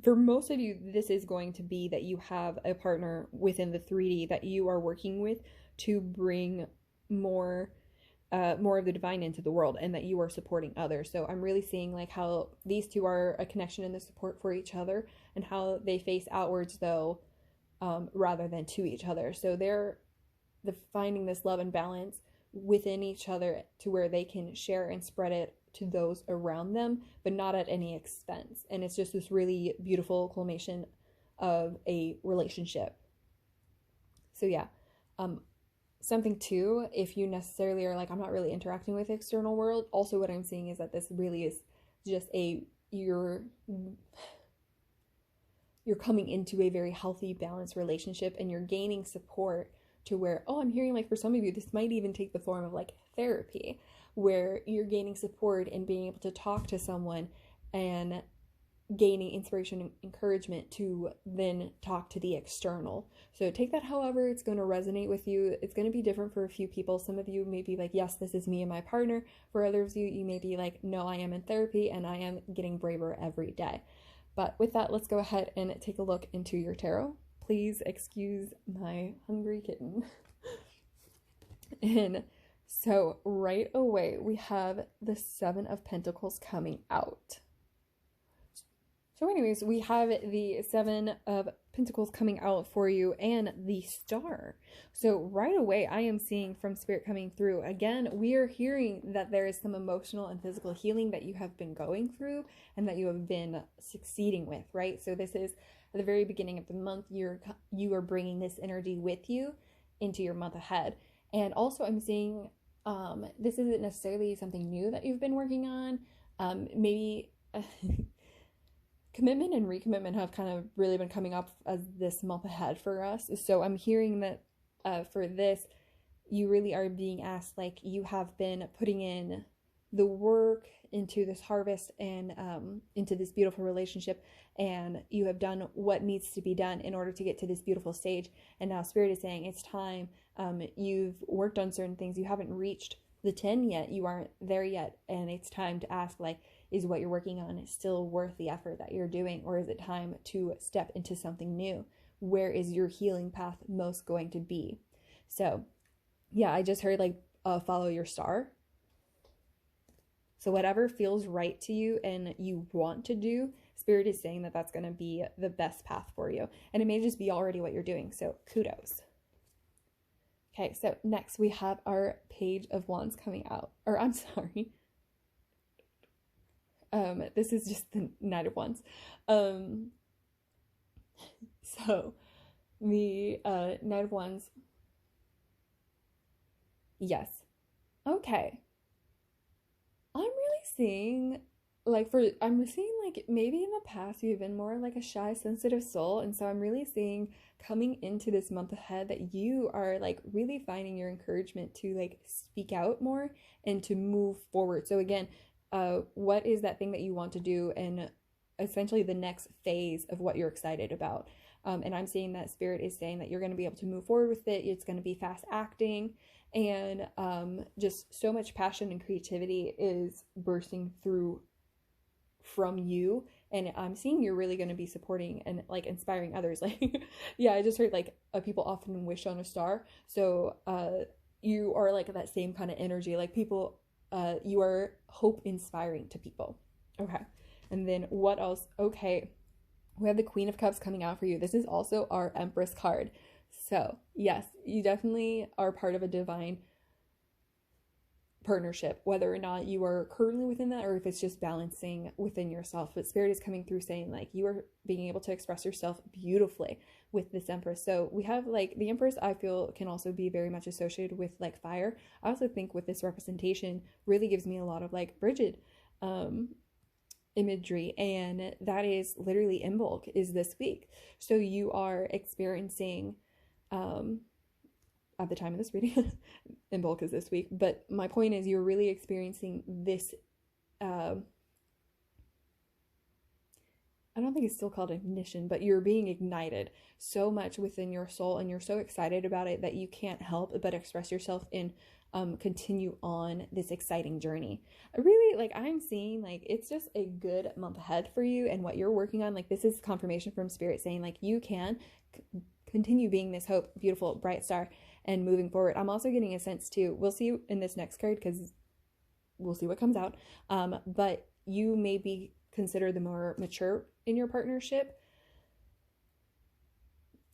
for most of you, this is going to be that you have a partner within the 3D that you are working with to bring more of the divine into the world, and that you are supporting others. So I'm really seeing like how these two are a connection and the support for each other, and how they face outwards though, rather than to each other. So they're finding this love and balance within each other to where they can share and spread it to those around them, but not at any expense. And it's just this really beautiful culmination of a relationship. So yeah, something too, if you necessarily are like, I'm not really interacting with the external world, also what I'm seeing is that this really is just you're coming into a very healthy, balanced relationship, and you're gaining support to where, oh, I'm hearing like for some of you, this might even take the form of like therapy, where you're gaining support and being able to talk to someone and gaining inspiration and encouragement to then talk to the external. So take that however it's going to resonate with you. It's going to be different for a few people. Some of you may be like, yes, this is me and my partner. For others of you, you may be like, no, I am in therapy and I am getting braver every day. But with that, let's go ahead and take a look into your tarot. Please excuse my hungry kitten. And so right away, we have the 7 of Pentacles coming out. So anyways, we have the 7 of Pentacles coming out for you and the Star. So right away, I am seeing from Spirit coming through. Again, we are hearing that there is some emotional and physical healing that you have been going through and that you have been succeeding with, right? So this is at the very beginning of the month. You are bringing this energy with you into your month ahead. And also I'm seeing this isn't necessarily something new that you've been working on. Maybe... commitment and recommitment have kind of really been coming up as this month ahead for us. So I'm hearing that for this, you really are being asked, like, you have been putting in the work into this harvest and into this beautiful relationship, and you have done what needs to be done in order to get to this beautiful stage. And now Spirit is saying it's time. You've worked on certain things. You haven't reached the 10 yet. You aren't there yet. And it's time to ask, like, is what you're working on still worth the effort that you're doing? Or is it time to step into something new? Where is your healing path most going to be? So yeah, I just heard like follow your star. So whatever feels right to you and you want to do, Spirit is saying that that's going to be the best path for you. And it may just be already what you're doing. So kudos. Okay, so next we have our Page of Wands coming out. Or I'm sorry. This is just the Knight of Wands. So the Knight of Wands. Yes. Okay. I'm really seeing I'm seeing like maybe in the past you've been more like a shy, sensitive soul, and so I'm really seeing coming into this month ahead that you are like really finding your encouragement to like speak out more and to move forward. So again, what is that thing that you want to do, and essentially the next phase of what you're excited about. And I'm seeing that Spirit is saying that you're going to be able to move forward with it. It's going to be fast acting, and just so much passion and creativity is bursting through from you. And I'm seeing you're really going to be supporting and like inspiring others. Like, yeah, I just heard like people often wish on a star. So you are like that same kind of energy, like people, you are hope inspiring to people. Okay. And then what else? Okay. We have the Queen of Cups coming out for you. This is also our Empress card. So yes, you definitely are part of a divine partnership, whether or not you are currently within that or if it's just balancing within yourself. But Spirit is coming through saying like you are being able to express yourself beautifully with this Empress. So we have like the Empress, I feel, can also be very much associated with like fire. I also think with this representation really gives me a lot of like Bridget imagery, and that is literally Imbolc is this week. So you are experiencing at the time of this reading Imbolc is this week, but my point is you're really experiencing this I don't think it's still called ignition, but you're being ignited so much within your soul, and you're so excited about it that you can't help but express yourself and continue on this exciting journey. I really like, I'm seeing like it's just a good month ahead for you and what you're working on. Like this is confirmation from Spirit saying like you can continue being this hope, beautiful, bright star and moving forward. I'm also getting a sense too, we'll see in this next card because we'll see what comes out, but you may be considered the more mature in your partnership,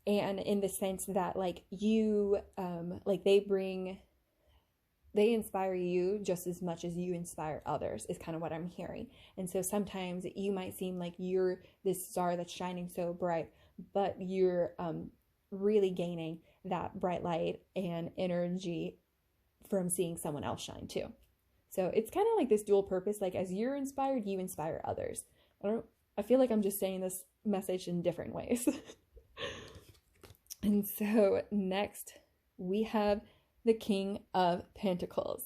and in the sense that like you like they inspire you just as much as you inspire others is kind of what I'm hearing. And so sometimes you might seem like you're this star that's shining so bright, but you're really gaining that bright light and energy from seeing someone else shine too. So it's kind of like this dual purpose, like as you're inspired, you inspire others. I feel like I'm just saying this message in different ways. And so next we have the King of Pentacles.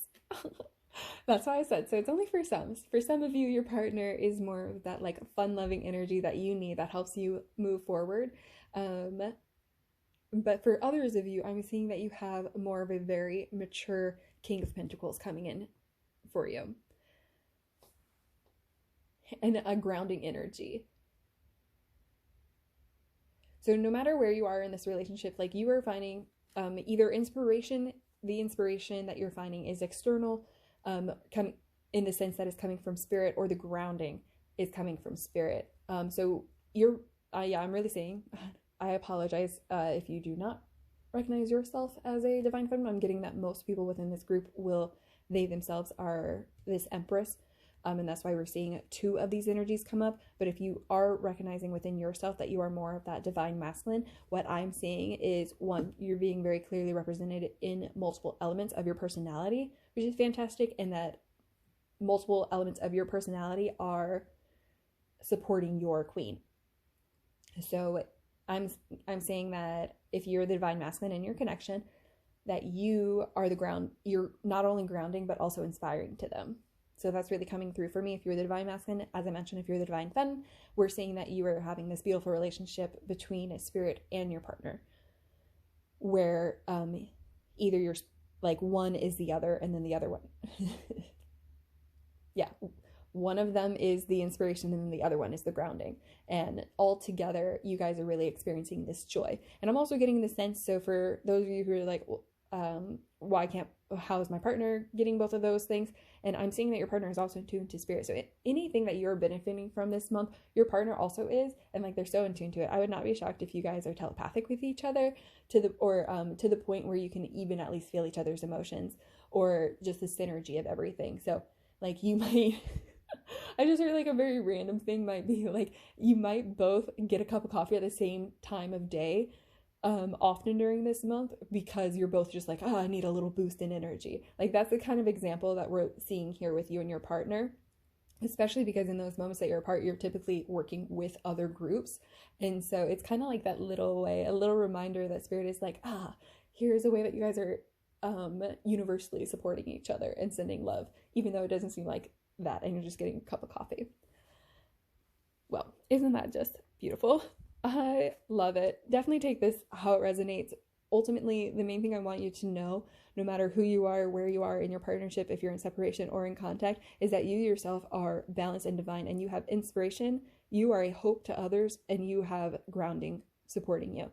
That's why I said, so it's only for some. For some of you, your partner is more of that like fun-loving energy that you need that helps you move forward. But for others of you, I'm seeing that you have more of a very mature King of Pentacles coming in for you. And a grounding energy. So no matter where you are in this relationship, like you are finding either inspiration, the inspiration that you're finding is external, come in the sense that it's coming from Spirit, or the grounding is coming from Spirit. So you're, yeah, I'm really saying, I apologize if you do not recognize yourself as a divine feminine. I'm getting that most people within this group will, they themselves are this Empress. And that's why we're seeing two of these energies come up. But if you are recognizing within yourself that you are more of that divine masculine, what I'm seeing is, one, you're being very clearly represented in multiple elements of your personality, which is fantastic, and that multiple elements of your personality are supporting your queen. So I'm saying that if you're the divine masculine in your connection, that you are the ground, you're not only grounding, but also inspiring to them. So that's really coming through for me. If you're the divine masculine, as I mentioned, if you're the divine feminine, we're seeing that you are having this beautiful relationship between a Spirit and your partner, where either you're like one is the other, and then the other one, yeah, one of them is the inspiration, and then the other one is the grounding. And all together, you guys are really experiencing this joy. And I'm also getting the sense, so for those of you who are like, how is my partner getting both of those things? And I'm seeing that your partner is also tuned to Spirit. So anything that you're benefiting from this month, your partner also is, and like they're so in tune to it. I would not be shocked if you guys are telepathic with each other to the point where you can even at least feel each other's emotions, or just the synergy of everything. So like you might I just heard like a very random thing might be like you might both get a cup of coffee at the same time of day often during this month, because you're both just like, I need a little boost in energy. Like that's the kind of example that we're seeing here with you and your partner, especially because in those moments that you're apart, you're typically working with other groups. And so it's kind of like that little way, a little reminder that Spirit is like, here's a way that you guys are universally supporting each other and sending love, even though it doesn't seem like that and you're just getting a cup of coffee. Well, isn't that just beautiful? I love it. Definitely take this how it resonates. Ultimately, the main thing I want you to know, no matter who you are, where you are in your partnership, if you're in separation or in contact, is that you yourself are balanced and divine, and you have inspiration, you are a hope to others, and you have grounding supporting you.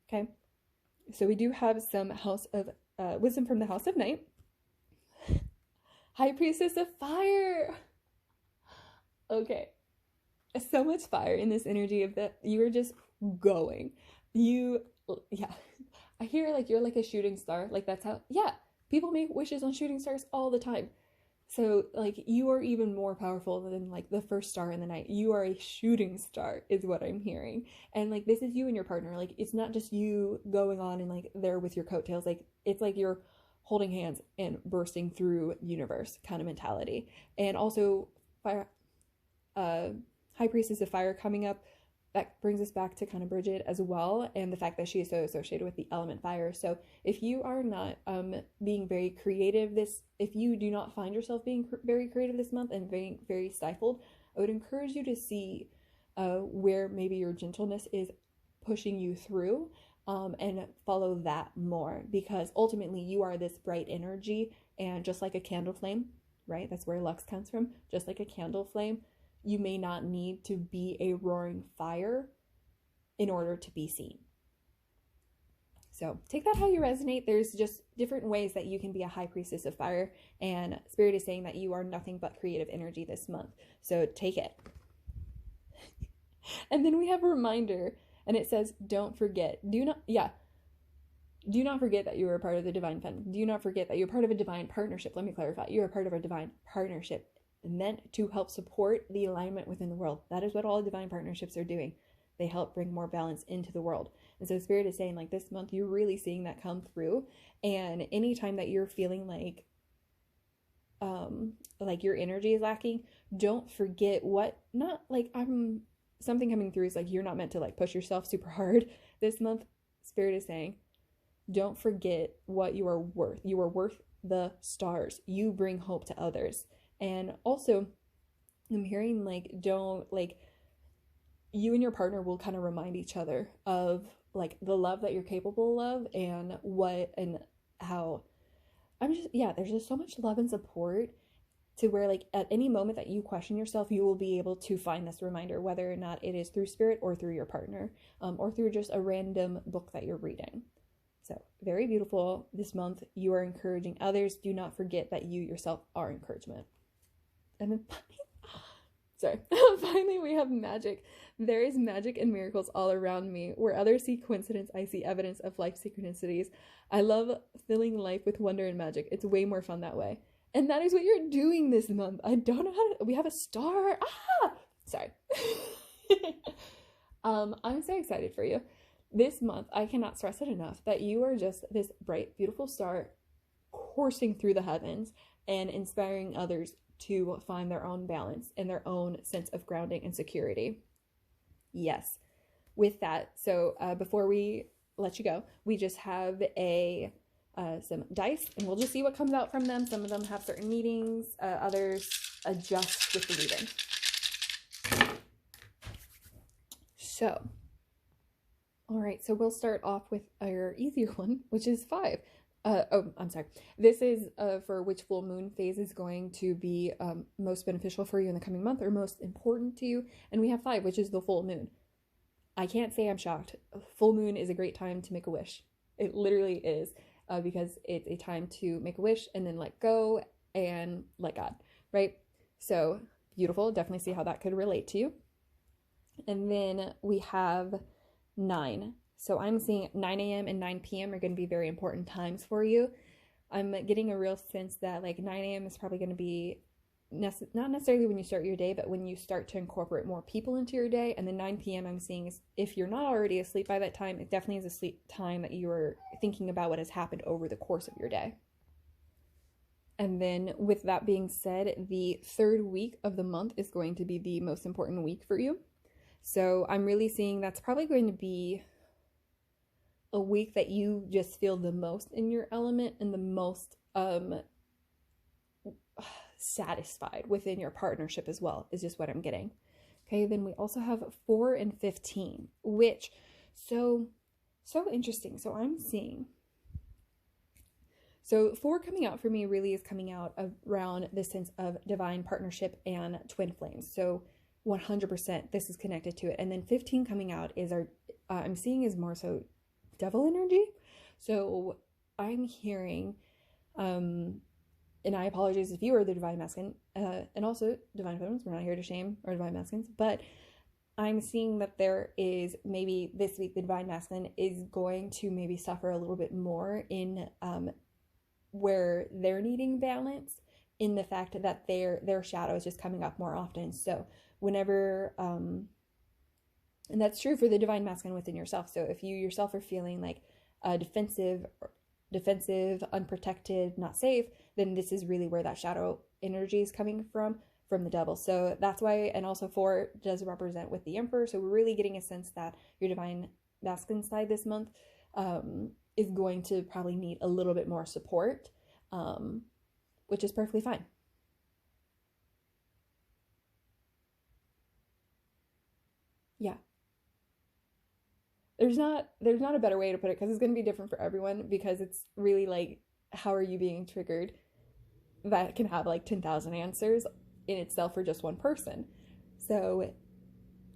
Okay? So we do have some House of wisdom from the House of Night. High Priestess of Fire! Okay. So much fire in this energy of that you are just going. I hear like you're like a shooting star. Like that's how, yeah, People make wishes on shooting stars all the time. So, like, you are even more powerful than, like, the first star in the night. You are a shooting star, is what I'm hearing. And, like, this is you and your partner. Like, it's not just you going on and, like, there with your coattails. Like, it's like you're holding hands and bursting through universe kind of mentality. And also, fire, High Priestess of Fire coming up. That brings us back to kind of Bridget as well, and the fact that she is so associated with the element fire. So if you are not being very creative if you do not find yourself being very creative this month and very, very stifled, I would encourage you to see where maybe your gentleness is pushing you through, and follow that more, because ultimately you are this bright energy, and just like a candle flame, right? That's where Lux comes from. Just like a candle flame, you may not need to be a roaring fire in order to be seen. So take that how you resonate. There's just different ways that you can be a High Priestess of Fire, and Spirit is saying that you are nothing but creative energy this month. So take it. And then we have a reminder, and it says, don't forget. Do not forget that you are a part of the divine feminine. Do not forget that you're part of a divine partnership. Let me clarify. You're a part of a divine partnership meant to help support the alignment within the world. That is what all divine partnerships are doing. They help bring more balance into the world. And so Spirit is saying, like, this month you're really seeing that come through. And anytime that you're feeling like your energy is lacking, don't forget something coming through is like, you're not meant to like push yourself super hard this month. Spirit is saying, don't forget what you are worth. You are worth the stars. You bring hope to others. And also, I'm hearing you and your partner will kind of remind each other of like the love that you're capable of, and how there's just so much love and support, to where like at any moment that you question yourself, you will be able to find this reminder, whether or not it is through Spirit or through your partner, or through just a random book that you're reading. So very beautiful this month. You are encouraging others. Do not forget that you yourself are encouragement. And then finally we have magic. There is magic and miracles all around me. Where others see coincidence, I see evidence of life synchronicities. I love filling life with wonder and magic. It's way more fun that way. And that is what you're doing this month. I don't know how to, we have a star. Sorry. I'm so excited for you. This month, I cannot stress it enough that you are just this bright, beautiful star coursing through the heavens and inspiring others to find their own balance and their own sense of grounding and security. Yes. With that, so before we let you go, we just have some dice, and we'll just see what comes out from them. Some of them have certain meanings, others adjust with the reading. So, all right, so we'll start off with our easier one, which is 5. I'm sorry. This is for which full moon phase is going to be most beneficial for you in the coming month, or most important to you. And we have 5, which is the full moon. I can't say I'm shocked. Full moon is a great time to make a wish. It literally is, because it's a time to make a wish and then let go and let God, right? So beautiful. Definitely see how that could relate to you. And then we have 9. So I'm seeing 9 a.m. and 9 p.m. are going to be very important times for you. I'm getting a real sense that like 9 a.m. is probably going to be not necessarily when you start your day, but when you start to incorporate more people into your day. And then 9 p.m. I'm seeing is, if you're not already asleep by that time, it definitely is a sleep time that you are thinking about what has happened over the course of your day. And then with that being said, the 3rd week of the month is going to be the most important week for you. So I'm really seeing that's probably going to be a week that you just feel the most in your element and the most satisfied within your partnership as well, is just what I'm getting. Okay, then we also have 4 and 15, which so interesting. So I'm seeing, so 4 coming out for me really is coming out around the sense of divine partnership and twin flames. So 100% this is connected to it. And then 15 coming out is I'm seeing is more so devil energy. So I'm hearing, and I apologize if you are the divine masculine, and also divine feminines. We're not here to shame our divine masculines, but I'm seeing that there is maybe this week the divine masculine is going to maybe suffer a little bit more in where they're needing balance in the fact that their shadow is just coming up more often. So whenever and that's true for the divine masculine within yourself. So if you yourself are feeling like defensive, unprotected, not safe, then this is really where that shadow energy is coming from the devil. So that's why, and also 4 does represent with the Emperor. So we're really getting a sense that your divine masculine side this month is going to probably need a little bit more support, which is perfectly fine. Yeah. There's not a better way to put it, because it's going to be different for everyone, because it's really like, how are you being triggered? That can have like 10,000 answers in itself for just one person. So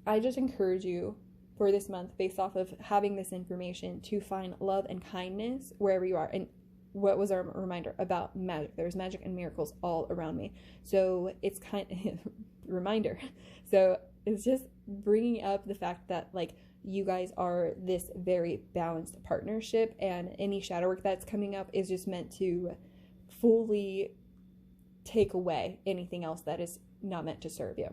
I just encourage you for this month, based off of having this information, to find love and kindness wherever you are. And what was our reminder about magic? There's magic and miracles all around me. So it's kind of reminder. So it's just bringing up the fact that like you guys are this very balanced partnership, and any shadow work that's coming up is just meant to fully take away anything else that is not meant to serve you.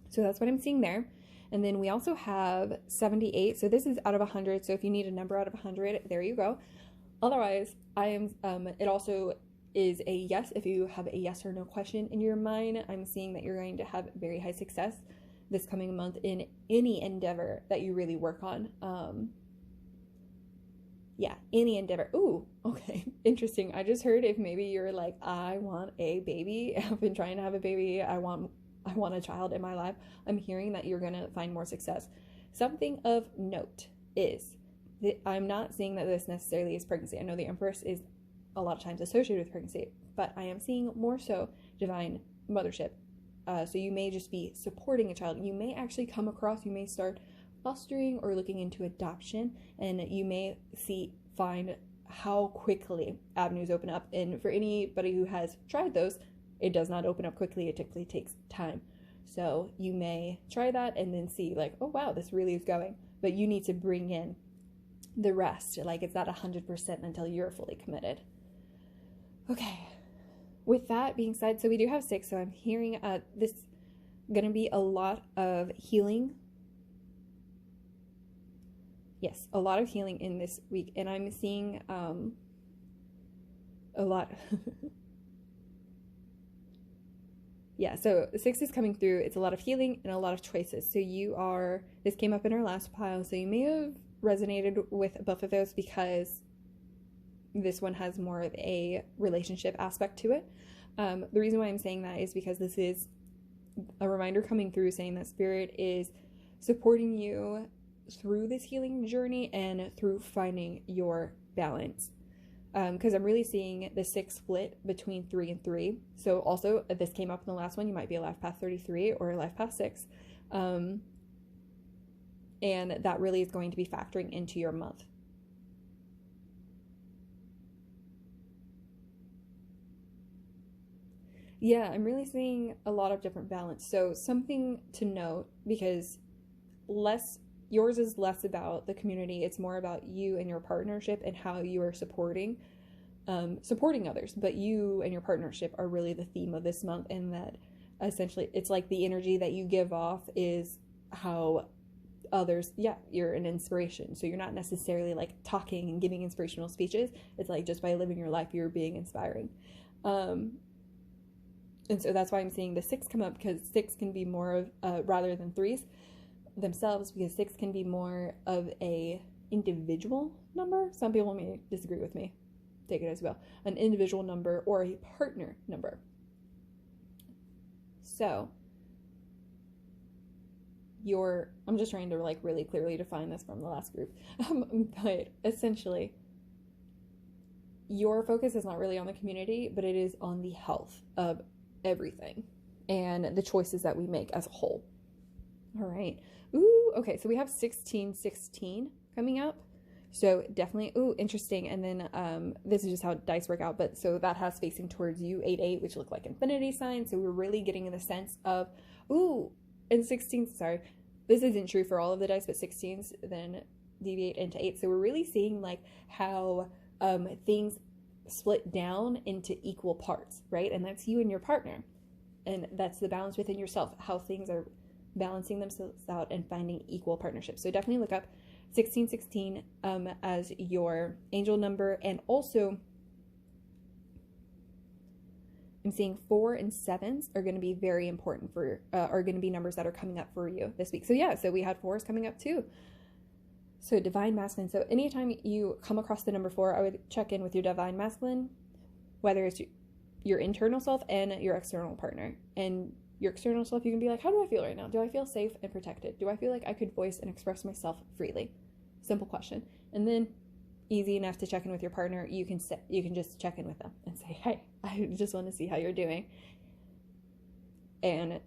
So that's what I'm seeing there. And then we also have 78. So this is out of 100. So if you need a number out of 100, there you go. Otherwise, it also is a yes. If you have a yes or no question in your mind, I'm seeing that you're going to have very high success this coming month in any endeavor that you really work on. Any endeavor. Ooh, okay, interesting. I just heard if maybe you're like, I want a baby, I've been trying to have a baby, I want a child in my life, I'm hearing that you're gonna find more success. Something of note is that I'm not seeing that this necessarily is pregnancy. I know the Empress is a lot of times associated with pregnancy, but I am seeing more so divine mothership. So you may just be supporting a child. You may actually come across, you may start fostering or looking into adoption, and you may find how quickly avenues open up. And for anybody who has tried those, it does not open up quickly. It typically takes time. So you may try that and then see like, oh wow, this really is going. But you need to bring in the rest. Like, it's not 100% until you're fully committed. Okay. With that being said, so we do have 6. So I'm hearing this going to be a lot of healing. Yes, a lot of healing in this week. And I'm seeing a lot. Yeah, so 6 is coming through. It's a lot of healing and a lot of choices. So this came up in our last pile, so you may have resonated with both of those, because this one has more of a relationship aspect to it. The reason why I'm saying that is because this is a reminder coming through saying that Spirit is supporting you through this healing journey and through finding your balance. Because I'm really seeing the 6 split between 3 and 3. So also, this came up in the last one, you might be a life path 33 or a life path 6. And that really is going to be factoring into your month. Yeah, I'm really seeing a lot of different balance. So something to note, because yours is less about the community, it's more about you and your partnership and how you are supporting others. But you and your partnership are really the theme of this month, and that essentially it's like the energy that you give off is how others, you're an inspiration. So you're not necessarily like talking and giving inspirational speeches. It's like just by living your life, you're being inspiring. And so that's why I'm seeing the 6 come up, because 6 can be more of, rather than 3s themselves, because 6 can be more of a individual number. Some people may disagree with me. Take it as well. An individual number or a partner number. So I'm just trying to like really clearly define this from the last group. But essentially, your focus is not really on the community, but it is on the health of everything and the choices that we make as a whole. All right. Ooh, okay. So we have 1616 coming up. So definitely, interesting. And then this is just how dice work out. But so that has facing towards you 8, which look like infinity signs. So we're really getting the sense of, and 16, sorry, this isn't true for all of the dice, but 16s then deviate into 8. So we're really seeing like how things split down into equal parts, right? And that's you and your partner. And that's the balance within yourself, how things are balancing themselves out and finding equal partnerships. So definitely look up 1616 as your angel number. And also, I'm seeing 4 and 7s are going to be very important for, are going to be numbers that are coming up for you this week. So yeah, so we had 4s coming up too. So divine masculine. So anytime you come across the number 4, I would check in with your divine masculine, whether it's your internal self and your external partner. And your external self, you can be like, how do I feel right now? Do I feel safe and protected? Do I feel like I could voice and express myself freely? Simple question. And then easy enough to check in with your partner. You can just check in with them and say, hey, I just want to see how you're doing. And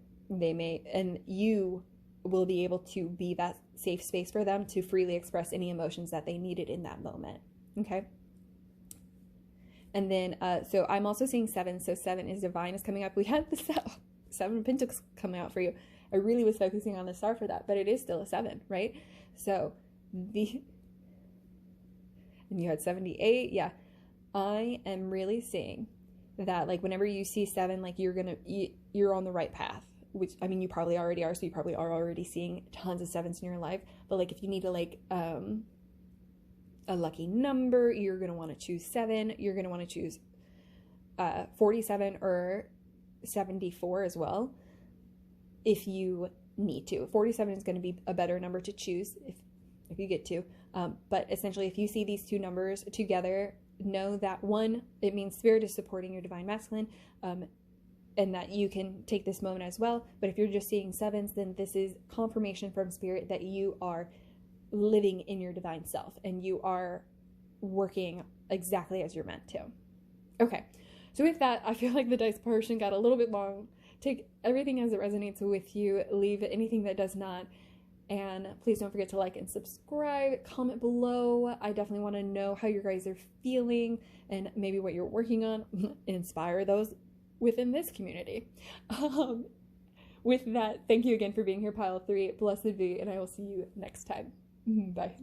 you will be able to be that safe space for them to freely express any emotions that they needed in that moment. Okay. And then, so I'm also seeing 7. So 7 is divine is coming up. We had the 7 of Pentacles coming out for you. I really was focusing on the star for that, but it is still a 7, right? So and you had 78. Yeah. I am really seeing that, like, whenever you see 7, like, you're on the right path, which, I mean, you probably already are. So you probably are already seeing tons of 7s in your life. But like, if you need to, like, a lucky number, you're going to want to choose 7. You're going to want to choose 47 or 74 as well, if you need to. 47 is going to be a better number to choose if you get to. But essentially, if you see these two numbers together, know that, one, it means spirit is supporting your divine masculine, and that you can take this moment as well. But if you're just seeing 7s, then this is confirmation from spirit that you are living in your divine self and you are working exactly as you're meant to. Okay, so with that, I feel like the dice portion got a little bit long. Take everything as it resonates with you, leave anything that does not, and please don't forget to like and subscribe, comment below. I definitely want to know how you guys are feeling and maybe what you're working on, inspire those within this community. With that, thank you again for being here, Pile 3. Blessed be, and I will see you next time. Bye.